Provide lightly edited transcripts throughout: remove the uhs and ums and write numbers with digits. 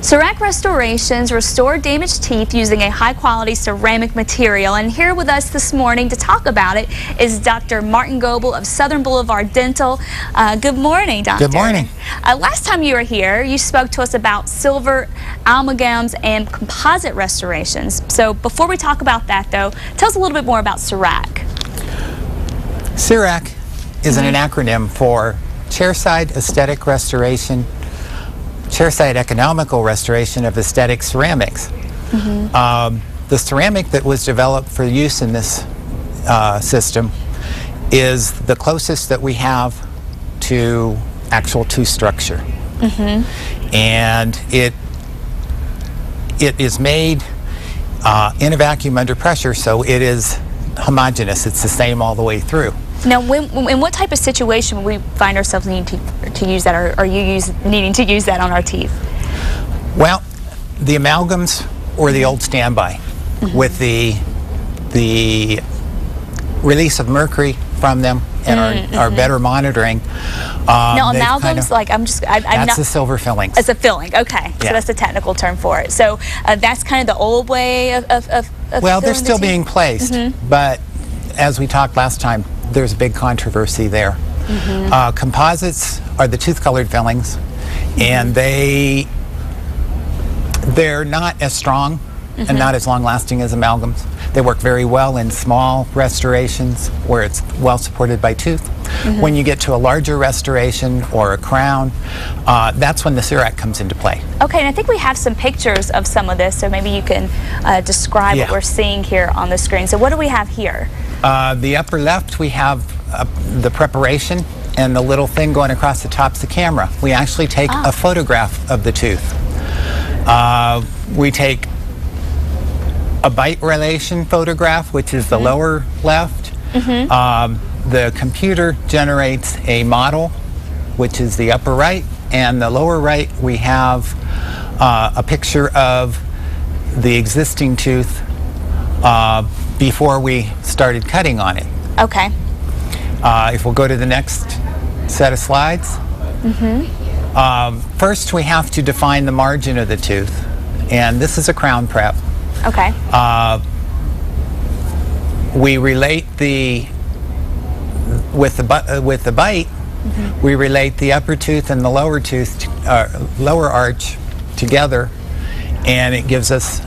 Cerec Restorations restore damaged teeth using a high-quality ceramic material. And here with us this morning to talk about it is Dr. Martin Goebbel of Southern Boulevard Dental. Good morning, Doctor. Good morning. Last time you were here, you spoke to us about silver amalgams and composite restorations. So before we talk about that, though, tell us a little bit more about Cerec. Cerec is an acronym for Chairside Aesthetic Restoration, Chairside Economical Restoration of Aesthetic Ceramics. The ceramic that was developed for use in this system is the closest that we have to actual tooth structure. And it is made in a vacuum under pressure, so it is homogeneous. It's the same all the way through. Now, in what type of situation would we find ourselves needing to use that, or are you needing to use that on our teeth? Well, the amalgams or the old standby with the release of mercury from them and our better monitoring. Now, amalgams, like that's the silver fillings. It's a filling, okay. So that's the technical term for it. So that's kind of the old way of well, they're still being placed, but as we talked last time, there's a big controversy there. Composites are the tooth-colored fillings, and they're not as strong and not as long-lasting as amalgams. They work very well in small restorations where it's well supported by tooth. When you get to a larger restoration or a crown, that's when the Cerec comes into play. Okay, and I think we have some pictures of some of this, so maybe you can describe what we're seeing here on the screen. So what do we have here? The upper left, we have the preparation and the little thing going across the top of the camera. We actually take a photograph of the tooth. We take a bite relation photograph, which is the lower left. The computer generates a model, which is the upper right, and the lower right we have a picture of the existing tooth before we started cutting on it. Okay. If we'll go to the next set of slides. First we have to define the margin of the tooth, and this is a crown prep. Okay. We relate with the bite, we relate the upper tooth and the lower tooth, lower arch together, and it gives us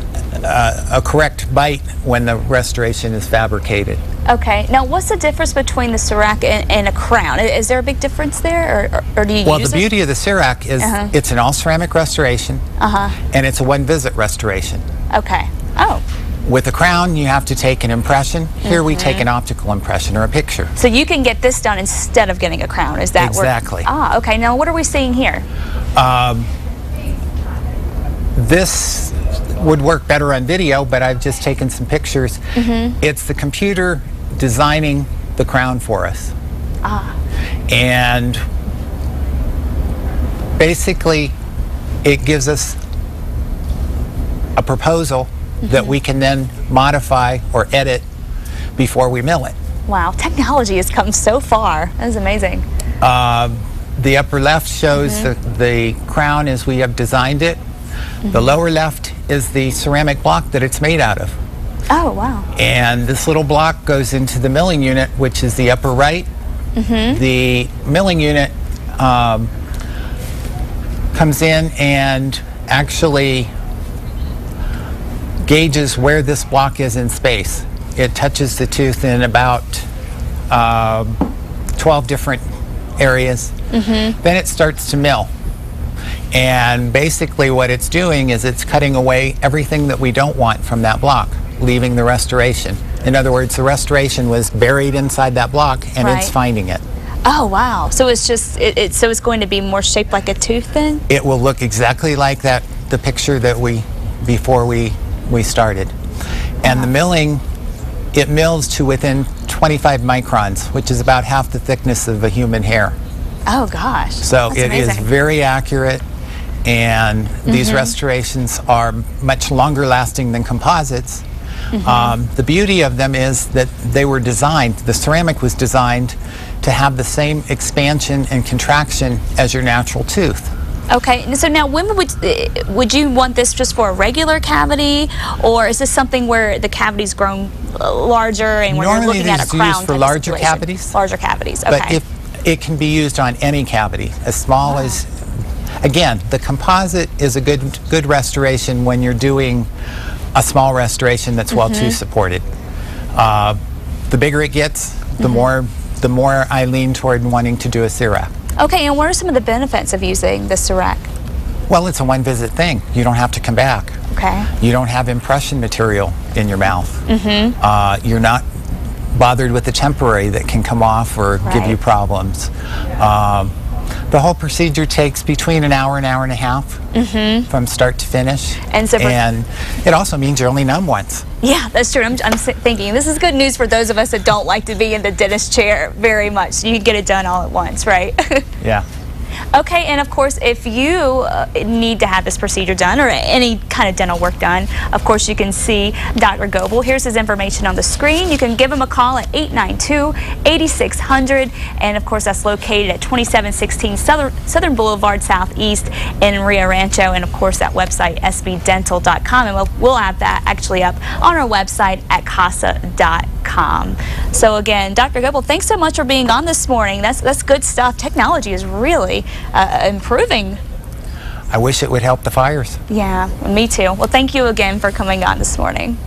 a correct bite when the restoration is fabricated. Okay. Now, what's the difference between the Cerec and a crown? Is there a big difference there, or do you Well, use the beauty of the Cerec is it's an all-ceramic restoration, and it's a one-visit restoration. Okay. Oh. With a crown, you have to take an impression. Here we take an optical impression or a picture. So you can get this done instead of getting a crown, is that exactly? Okay. Now, what are we seeing here? This would work better on video, but I've just taken some pictures. It's the computer designing the crown for us. And basically, it gives us a proposal that we can then modify or edit before we mill it. Wow, technology has come so far. That is amazing. The upper left shows the crown as we have designed it. The lower left is the ceramic block that it's made out of. Oh, wow. And this little block goes into the milling unit, which is the upper right. The milling unit comes in and actually gauges where this block is in space. It touches the tooth in about 12 different areas. Then it starts to mill. And basically what it's doing is it's cutting away everything that we don't want from that block, leaving the restoration. In other words, the restoration was buried inside that block, and it's finding it. Oh, wow. So it's just, so it's going to be more shaped like a tooth then? It will look exactly like that, the picture that before we started. And the milling, it mills to within 25 microns, which is about half the thickness of a human hair. Oh, gosh. So That's it amazing. is very accurate. And these restorations are much longer lasting than composites. The beauty of them is that they were designed, the ceramic was designed to have the same expansion and contraction as your natural tooth. Okay, and so now women would you want this just for a regular cavity, or is this something where the cavity's grown larger and when you're looking at a crown used for larger cavities? Larger cavities, okay. But if it can be used on any cavity, as small as, again, the composite is a good restoration when you're doing a small restoration that's well too supported. The bigger it gets, the more I lean toward wanting to do a Cerec. Okay, and what are some of the benefits of using the Cerec? Well, it's a one-visit thing. You don't have to come back. Okay. You don't have impression material in your mouth. You're not bothered with the temporary that can come off or give you problems. The whole procedure takes between an hour and a half from start to finish. And it also means you're only numb once. Yeah, that's true. I'm thinking this is good news for those of us that don't like to be in the dentist chair very much. You can get it done all at once, right? Yeah. Okay, and of course, if you need to have this procedure done or any kind of dental work done, of course, you can see Dr. Goebbel. Here's his information on the screen. You can give him a call at 892-8600, and of course, that's located at 2716 Southern Boulevard Southeast in Rio Rancho, and of course, that website, sbdental.com, and we'll have that actually up on our website at casa.com. So again, Dr. Goebbel, thanks so much for being on this morning. That's good stuff. Technology is really improving. I wish it would help the fires. Yeah, me too. Well, thank you again for coming on this morning.